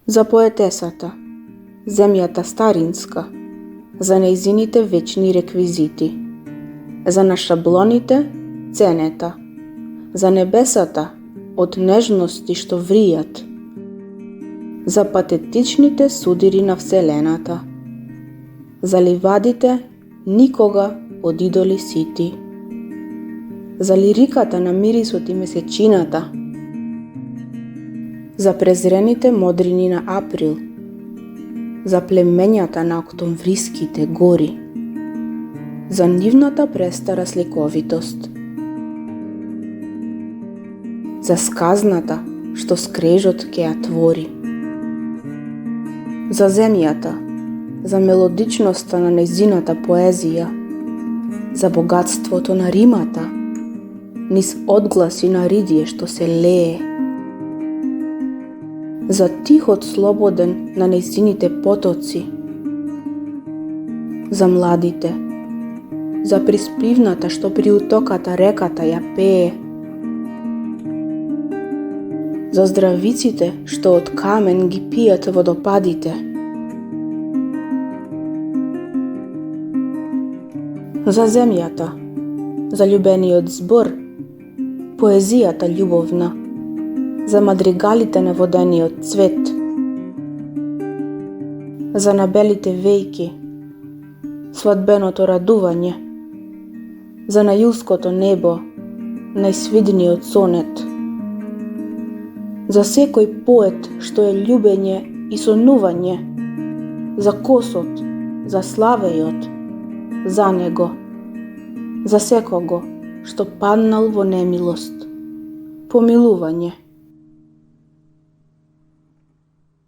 За поетесата, земјата старинска, за нејзините вечни реквизити, за на шаблоните ценета, за небесата од нежности што вријат, за патетичните судири на вселената, за ливадите никога од идоли сити, за лириката на мирисот и месечината, за презрените модрини на април, за племењата на октомвриските гори, за нивната престара сликовитост, за сказната што скрежот ќе ја твори, за земјата, за мелодичноста на нејзината поезија, за богатството на римата, низ одгласи на ридје што се лее, за тихот слободен на нејзините потоци, за младите, за приспивната што при утоката реката ја пее, за здравиците што од камен ги пијат водопадите, за земјата, за љубениот збор, поезијата љубовна, за мадригалите на водениот цвет, за набелите вејки, свадбеното радување, за најуското небо, најсвидниот сонет, за секој поет што е љубење и сонување, за косот, за славејот, за него, за секого што паднал во немилост, помилување.